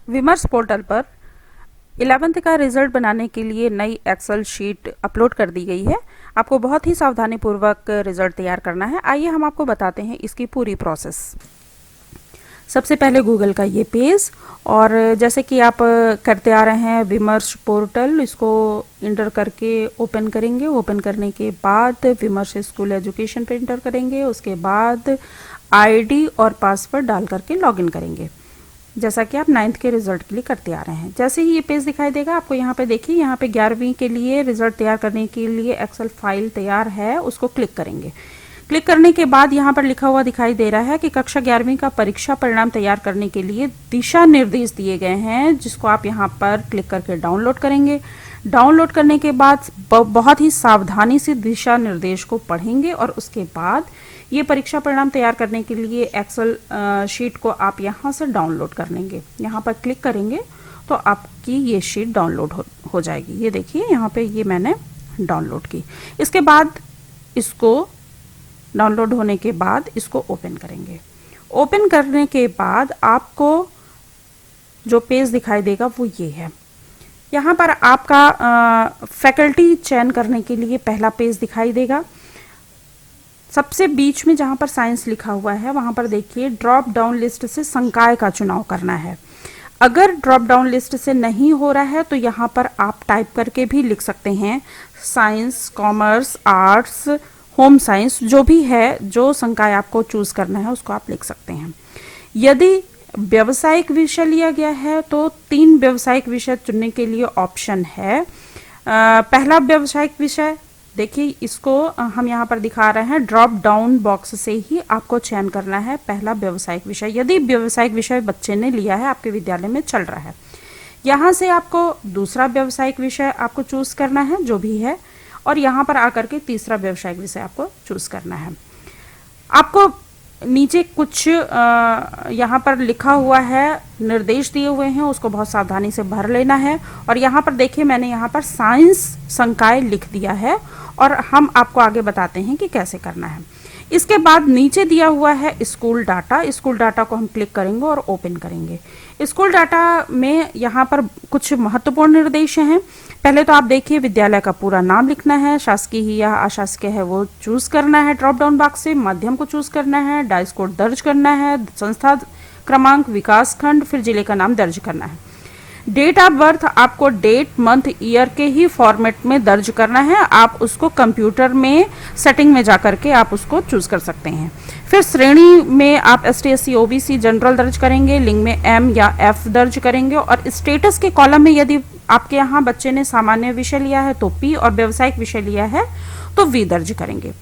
विमर्श पोर्टल पर 11th का रिजल्ट बनाने के लिए नई एक्सेल शीट अपलोड कर दी गई है। आपको बहुत ही सावधानी पूर्वक रिजल्ट तैयार करना है। आइए हम आपको बताते हैं इसकी पूरी प्रोसेस। सबसे पहले गूगल का ये पेज, और जैसे कि आप करते आ रहे हैं विमर्श पोर्टल, इसको इंटर करके ओपन करेंगे। ओपन करने के बाद विमर्श स्कूल एजुकेशन पे इंटर करेंगे। उसके बाद आईडी और पासवर्ड डाल करके लॉगिन करेंगे, जैसा कि आप 9th के रिजल्ट के लिए करते आ रहे हैं। जैसे ही ये पेज दिखाई देगा आपको, यहाँ पे देखिए, यहाँ पे 11वीं के लिए रिजल्ट तैयार करने के लिए एक्सेल फाइल तैयार है, उसको क्लिक करेंगे। क्लिक करने के बाद यहाँ पर लिखा हुआ दिखाई दे रहा है कि कक्षा 11वीं का परीक्षा परिणाम तैयार करने के लिए दिशा निर्देश दिए गए हैं, जिसको आप यहाँ पर क्लिक करके डाउनलोड करेंगे। डाउनलोड करने के बाद बहुत ही सावधानी से दिशा निर्देश को पढ़ेंगे, और उसके बाद ये परीक्षा परिणाम तैयार करने के लिए एक्सेल शीट को आप यहाँ से डाउनलोड कर लेंगे। यहाँ पर क्लिक करेंगे तो आपकी ये शीट डाउनलोड हो जाएगी। ये देखिए, यहाँ पे ये मैंने डाउनलोड की। इसके बाद इसको डाउनलोड होने के बाद इसको ओपन करेंगे। ओपन करने के बाद आपको जो पेज दिखाई देगा वो ये है। यहाँ पर आपका फैकल्टी चयन करने के लिए पहला पेज दिखाई देगा। सबसे बीच में जहाँ पर साइंस लिखा हुआ है वहाँ पर देखिए, ड्रॉप डाउन लिस्ट से संकाय का चुनाव करना है। अगर ड्रॉप डाउन लिस्ट से नहीं हो रहा है तो यहाँ पर आप टाइप करके भी लिख सकते हैं, science, commerce, arts, home science, जो भी है, जो संकाय आपको चूज करना है उसको आप लिख सकते हैं। यदि व्यावसायिक विषय लिया गया है तो 3 व्यावसायिक विषय चुनने के लिए ऑप्शन है। पहला व्यावसायिक विषय देखिए, इसको हम यहाँ पर दिखा रहे हैं, ड्रॉप डाउन बॉक्स से ही आपको चयन करना है पहला व्यावसायिक विषय। यदि व्यावसायिक विषय बच्चे ने लिया है, आपके विद्यालय में चल रहा है, यहाँ से आपको दूसरा व्यावसायिक विषय आपको चूज करना है, जो भी है, और यहाँ पर आकर के तीसरा व्यावसायिक विषय आपको चूज करना है। आपको नीचे कुछ यहाँ पर लिखा हुआ है, निर्देश दिए हुए हैं, उसको बहुत सावधानी से भर लेना है। और यहाँ पर देखिए, मैंने यहाँ पर साइंस संकाय लिख दिया है, और हम आपको आगे बताते हैं कि कैसे करना है। इसके बाद नीचे दिया हुआ है स्कूल डाटा। स्कूल डाटा को हम क्लिक करेंगे और ओपन करेंगे। स्कूल डाटा में यहाँ पर कुछ महत्वपूर्ण निर्देश हैं। पहले तो आप देखिए, विद्यालय का पूरा नाम लिखना है, शासकीय ही या अशासकीय है वो चूज करना है ड्रॉप डाउन बॉक्स से, माध्यम को चूज करना है, डाइस कोड दर्ज करना है, संस्था क्रमांक, विकास खंड, फिर जिले का नाम दर्ज करना है। डेट ऑफ बर्थ आपको डेट, मंथ, ईयर के ही फॉर्मेट में दर्ज करना है। आप उसको कंप्यूटर में सेटिंग में जाकर के आप उसको चूज कर सकते हैं। फिर श्रेणी में आप ST SC OBC जनरल दर्ज करेंगे, लिंग में M या F दर्ज करेंगे, और स्टेटस के कॉलम में यदि आपके यहाँ बच्चे ने सामान्य विषय लिया है तो P, और व्यावसायिक विषय लिया है तो V दर्ज करेंगे।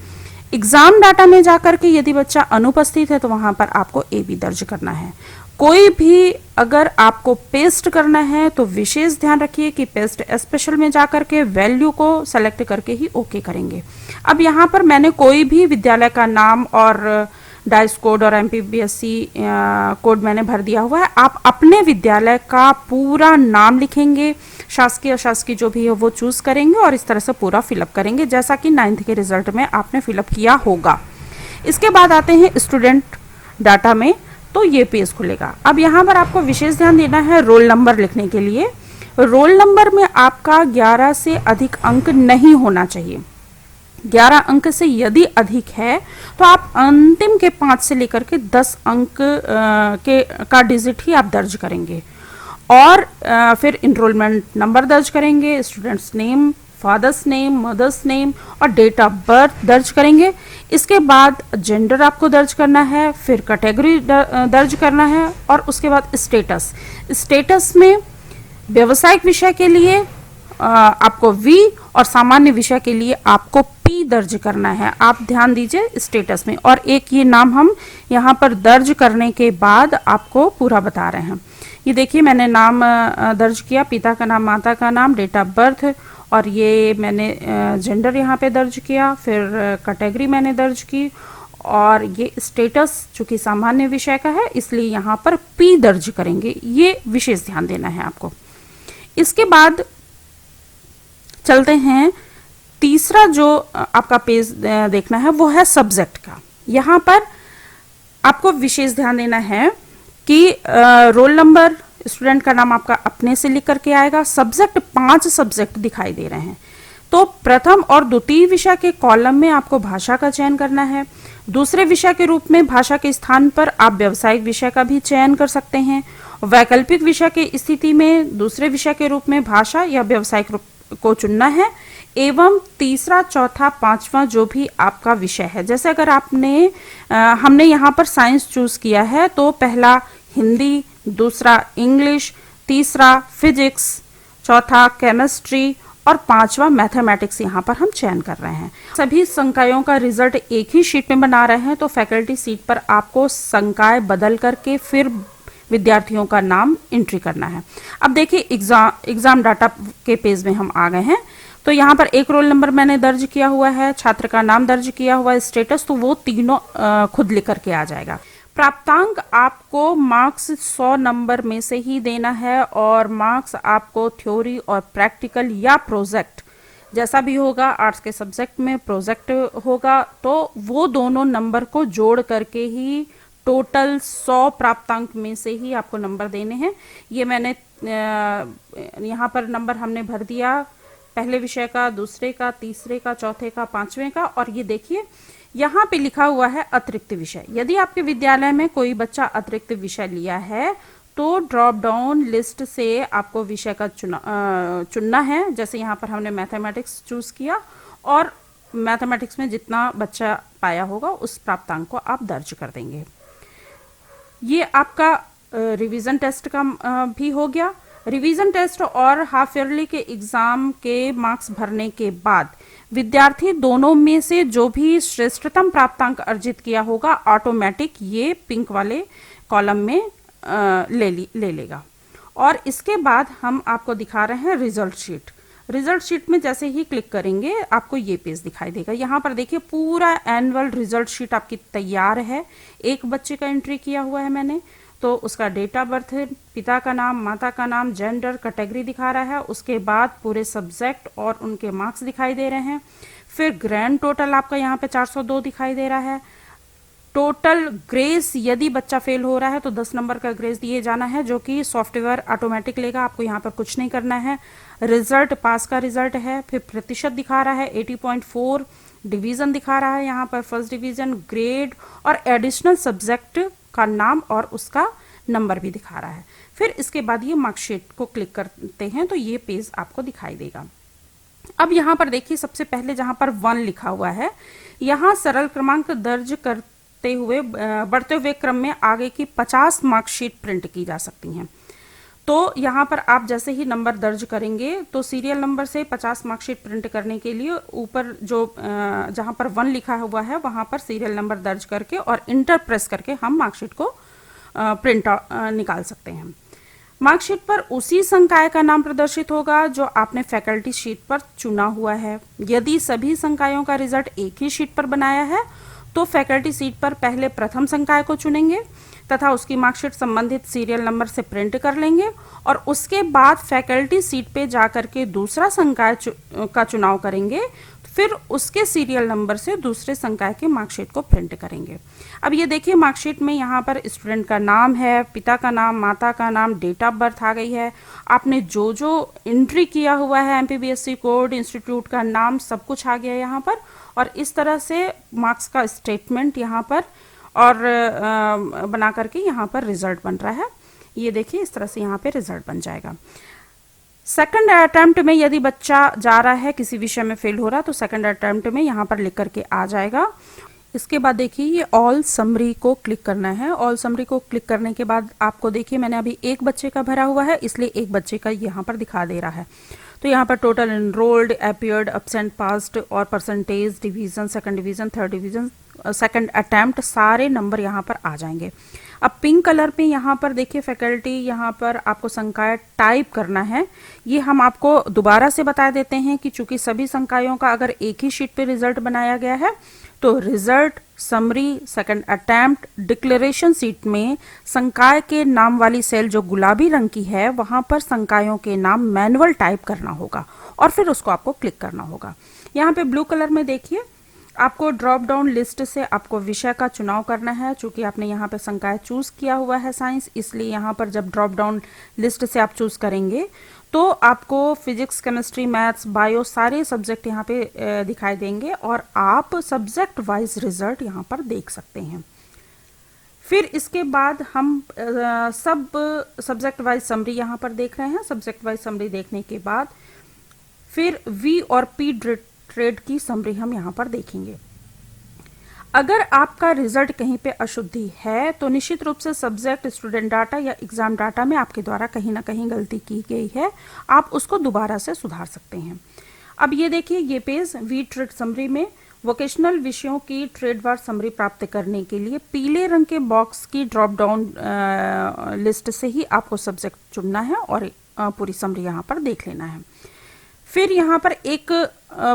एग्जाम डाटा में जाकर के यदि बच्चा अनुपस्थित है तो वहां पर आपको AB दर्ज करना है। कोई भी अगर आपको पेस्ट करना है तो विशेष ध्यान रखिए कि पेस्ट स्पेशल में जाकर के वैल्यू को सेलेक्ट करके ही ओके करेंगे। अब यहाँ पर मैंने कोई भी विद्यालय का नाम और डाइस कोड और MPBSC कोड मैंने भर दिया हुआ है। आप अपने विद्यालय का पूरा नाम लिखेंगे, शासकीय अशासकीय जो भी है वो चूज करेंगे, और इस तरह से पूरा फिलअप करेंगे, जैसा कि 9th के रिजल्ट में आपने फिलअप किया होगा। इसके बाद आते हैं स्टूडेंट डाटा में, तो ये पेज खुलेगा। अब यहाँ पर आपको विशेष ध्यान देना है रोल नंबर लिखने के लिए। रोल नंबर में आपका 11 से अधिक अंक नहीं होना चाहिए। 11 अंक से यदि अधिक है तो आप अंतिम के 5 से लेकर के 10 अंक का डिजिट ही आप दर्ज करेंगे, और फिर इनरोलमेंट नंबर दर्ज करेंगे, student's name, father's name, mother's name और डेट ऑफ बर्थ दर्ज करेंगे। इसके बाद जेंडर आपको दर्ज करना है, फिर कैटेगरी दर्ज करना है, और उसके बाद स्टेटस। स्टेटस में व्यावसायिक विषय के लिए आपको V, और सामान्य विषय के लिए आपको P दर्ज करना है। आप ध्यान दीजिए स्टेटस में। और एक ये नाम हम यहाँ पर दर्ज करने के बाद आपको पूरा बता रहे हैं। ये देखिए, मैंने नाम दर्ज किया, पिता का नाम, माता का नाम, डेट ऑफ बर्थ, और ये मैंने जेंडर यहाँ पे दर्ज किया, फिर कैटेगरी मैंने दर्ज की, और ये स्टेटस चूंकि सामान्य विषय का है इसलिए यहाँ पर P दर्ज करेंगे। ये विशेष ध्यान देना है आपको। इसके बाद चलते हैं, तीसरा जो आपका पेज देखना है वो है सब्जेक्ट का। यहाँ पर आपको विशेष ध्यान देना है कि रोल नंबर स्टूडेंट का नाम आपका अपने से लिख करके आएगा। सब्जेक्ट 5 सब्जेक्ट दिखाई दे रहे हैं, तो प्रथम और द्वितीय विषय के कॉलम में आपको भाषा का चयन करना है। दूसरे विषय के रूप में भाषा के स्थान पर आप व्यावसायिक विषय का भी चयन कर सकते हैं। वैकल्पिक विषय की स्थिति में दूसरे विषय के रूप में भाषा या व्यावसायिक को चुनना है, एवं तीसरा, चौथा, पांचवा जो भी आपका विषय है, जैसे अगर हमने यहाँ पर साइंस चूज किया है तो पहला हिंदी, दूसरा इंग्लिश, तीसरा फिजिक्स, चौथा केमिस्ट्री और पांचवा मैथमेटिक्स यहाँ पर हम चयन कर रहे हैं। सभी संकायों का रिजल्ट एक ही शीट में बना रहे हैं, तो फैकल्टी सीट पर आपको संकाय बदल करके फिर विद्यार्थियों का नाम एंट्री करना है। अब देखिए एग्जाम डाटा के पेज में हम आ गए हैं। तो यहाँ पर एक रोल नंबर मैंने दर्ज किया हुआ है, छात्र का नाम दर्ज किया हुआ है, स्टेटस, तो वो तीनों खुद लिख करके आ जाएगा। प्राप्तांक आपको मार्क्स 100 नंबर में से ही देना है, और मार्क्स आपको थ्योरी और प्रैक्टिकल या प्रोजेक्ट जैसा भी होगा, आर्ट्स के सब्जेक्ट में प्रोजेक्ट होगा, तो वो दोनों नंबर को जोड़ करके ही टोटल 100 प्राप्तांक में से ही आपको नंबर देने हैं। ये मैंने यहाँ पर नंबर हमने भर दिया, पहले विषय का, दूसरे का, तीसरे का, चौथे का, पांचवें का। और ये देखिए यहाँ पे लिखा हुआ है अतिरिक्त विषय। यदि आपके विद्यालय में कोई बच्चा अतिरिक्त विषय लिया है तो ड्रॉप डाउन लिस्ट से आपको विषय का चुनना है। जैसे यहाँ पर हमने मैथमेटिक्स चूज किया, और मैथमेटिक्स में जितना बच्चा पाया होगा उस प्राप्तांक को आप दर्ज कर देंगे। ये आपका रिवीजन टेस्ट का भी हो गया। रिवीजन टेस्ट और हाफ ईयरली के एग्जाम के मार्क्स भरने के बाद विद्यार्थी दोनों में से जो भी श्रेष्ठतम प्राप्तांक अर्जित किया होगा ऑटोमेटिक ये पिंक वाले कॉलम में ले लेगा। और इसके बाद हम आपको दिखा रहे हैं रिजल्ट शीट। रिजल्ट शीट में जैसे ही क्लिक करेंगे आपको ये पेज दिखाई देगा। यहाँ पर देखिए पूरा एनुअल रिजल्ट शीट आपकी तैयार है। एक बच्चे का एंट्री किया हुआ है मैंने, तो उसका डेट ऑफ बर्थ, पिता का नाम, माता का नाम, जेंडर, कैटेगरी दिखा रहा है। उसके बाद पूरे सब्जेक्ट और उनके मार्क्स दिखाई दे रहे हैं। फिर ग्रैंड टोटल आपका यहाँ पे 402 दिखाई दे रहा है। टोटल ग्रेस, यदि बच्चा फेल हो रहा है तो 10 नंबर का ग्रेस दिए जाना है, जो कि सॉफ्टवेयर ऑटोमेटिक लेगा, आपको यहाँ पर कुछ नहीं करना है। रिजल्ट पास का रिजल्ट है। फिर प्रतिशत दिखा रहा है 80.4, डिवीजन दिखा रहा है यहाँ पर फर्स्ट डिवीजन, ग्रेड और एडिशनल सब्जेक्ट का नाम और उसका नंबर भी दिखा रहा है। फिर इसके बाद ये मार्कशीट को क्लिक करते हैं तो ये पेज आपको दिखाई देगा। अब यहाँ पर देखिए सबसे पहले जहाँ पर 1 लिखा हुआ है, यहाँ सरल क्रमांक दर्ज करते हुए बढ़ते हुए क्रम में आगे की 50 मार्कशीट प्रिंट की जा सकती हैं। तो यहाँ पर आप जैसे ही नंबर दर्ज करेंगे तो सीरियल नंबर से 50 मार्कशीट प्रिंट करने के लिए ऊपर जो जहाँ पर 1 लिखा हुआ है वहाँ पर सीरियल नंबर दर्ज करके और इंटर प्रेस करके हम मार्कशीट को प्रिंट निकाल सकते हैं। मार्कशीट पर उसी संकाय का नाम प्रदर्शित होगा जो आपने फैकल्टी शीट पर चुना हुआ है। यदि सभी संकायों का रिजल्ट एक ही शीट पर बनाया है तो फैकल्टी सीट पर पहले प्रथम संकाय को चुनेंगे तथा उसकी मार्कशीट संबंधित सीरियल नंबर से प्रिंट कर लेंगे, और उसके बाद फैकल्टी सीट पे जाकर के दूसरा संकाय का चुनाव करेंगे, फिर उसके सीरियल नंबर से दूसरे संकाय के मार्कशीट को प्रिंट करेंगे। अब ये देखिए मार्कशीट में यहाँ पर स्टूडेंट का नाम है, पिता का नाम, माता का नाम, डेट ऑफ बर्थ आ गई है। आपने जो जो एंट्री किया हुआ है एमपीबीएससी कोड, इंस्टीट्यूट का नाम, सब कुछ आ गया यहाँ पर। और इस तरह से मार्क्स का स्टेटमेंट यहाँ पर और बना करके यहाँ पर रिजल्ट बन रहा है। ये देखिए इस तरह से यहाँ पे रिजल्ट बन जाएगा। सेकंड अटेम्प्ट में यदि बच्चा जा रहा है, किसी विषय में फेल हो रहा है, तो सेकंड अटेम्प्ट में यहाँ पर लिख करके आ जाएगा। इसके बाद देखिए ये ऑल समरी को क्लिक करना है। ऑल समरी को क्लिक करने के बाद आपको देखिए मैंने अभी एक बच्चे का भरा हुआ है, इसलिए एक बच्चे का यहाँ पर दिखा दे रहा है। तो यहाँ पर total enrolled, appeared, absent, passed और percentage, division, second division, third division, second attempt, सारे नंबर यहाँ पर आ जाएंगे। अब पिंक कलर में यहाँ पर देखिए फैकल्टी, यहाँ पर आपको संकाय टाइप करना है। ये हम आपको दोबारा से बता देते हैं कि चूंकि सभी संकायों का अगर एक ही शीट पे रिजल्ट बनाया गया है तो result, summary, second attempt, declaration seat में संकाय के नाम वाली सेल जो गुलाबी रंग की है वहां पर संकायों के नाम मैनुअल टाइप करना होगा और फिर उसको आपको क्लिक करना होगा। यहाँ पे ब्लू कलर में देखिए आपको ड्रॉप डाउन लिस्ट से आपको विषय का चुनाव करना है। चूंकि आपने यहाँ पे संकाय चूज किया हुआ है साइंस, इसलिए यहाँ पर जब ड्रॉप डाउन लिस्ट से आप चूज करेंगे तो आपको फिजिक्स, केमिस्ट्री, मैथ्स, बायो सारे सब्जेक्ट यहाँ पे दिखाई देंगे और आप सब्जेक्ट वाइज रिजल्ट यहाँ पर देख सकते हैं। फिर इसके बाद हम सब सब्जेक्ट वाइज समरी यहाँ पर देख रहे हैं। सब्जेक्ट वाइज समरी देखने के बाद फिर वी और पी ट्रेड की समरी हम यहाँ पर देखेंगे। अगर आपका रिजल्ट कहीं पे अशुद्धि है तो निश्चित रूप से सब्जेक्ट, स्टूडेंट डाटा या एग्जाम डाटा में आपके द्वारा कहीं ना कहीं गलती की गई है, आप उसको दोबारा से सुधार सकते हैं। अब ये देखिए, ये पेज वी ट्रेड समरी में वोकेशनल विषयों की ट्रेडवार समरी प्राप्त करने के लिए पीले रंग के बॉक्स की ड्रॉप डाउन लिस्ट से ही आपको सब्जेक्ट चुनना है और पूरी समरी यहाँ पर देख लेना है। फिर यहाँ पर एक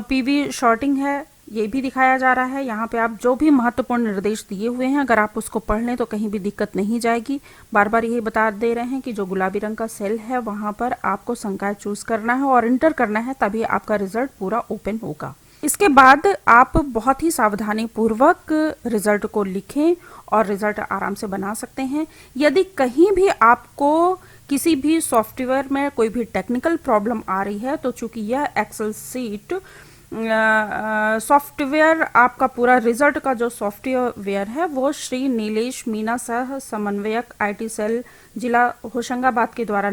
पीवी शॉर्टिंग है, ये भी दिखाया जा रहा है। यहाँ पे आप जो भी महत्वपूर्ण निर्देश दिए हुए हैं, अगर आप उसको पढ़ लें तो कहीं भी दिक्कत नहीं जाएगी। बार बार यही बता दे रहे हैं कि जो गुलाबी रंग का सेल है वहाँ पर आपको संकाय चूज करना है और इंटर करना है, तभी आपका रिजल्ट पूरा ओपन होगा। इसके बाद आप बहुत ही सावधानी पूर्वक रिजल्ट को लिखें और रिजल्ट आराम से बना सकते हैं। यदि कहीं भी आपको किसी भी सॉफ्टवेयर में कोई भी टेक्निकल प्रॉब्लम आ रही है तो चूंकि यह एक्सेल सीट सॉफ्टवेयर, आपका पूरा रिजल्ट का जो सॉफ्टवेयर है वो श्री नीलेश मीना सह समन्वयक IT सेल जिला होशंगाबाद के द्वारा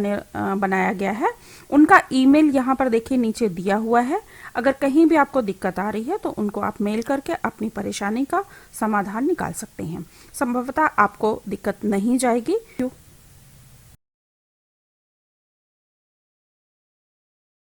बनाया गया है। उनका ईमेल यहाँ पर देखिए नीचे दिया हुआ है। अगर कहीं भी आपको दिक्कत आ रही है तो उनको आप मेल करके अपनी परेशानी का समाधान निकाल सकते हैं। संभवतः आपको दिक्कत नहीं जाएगी।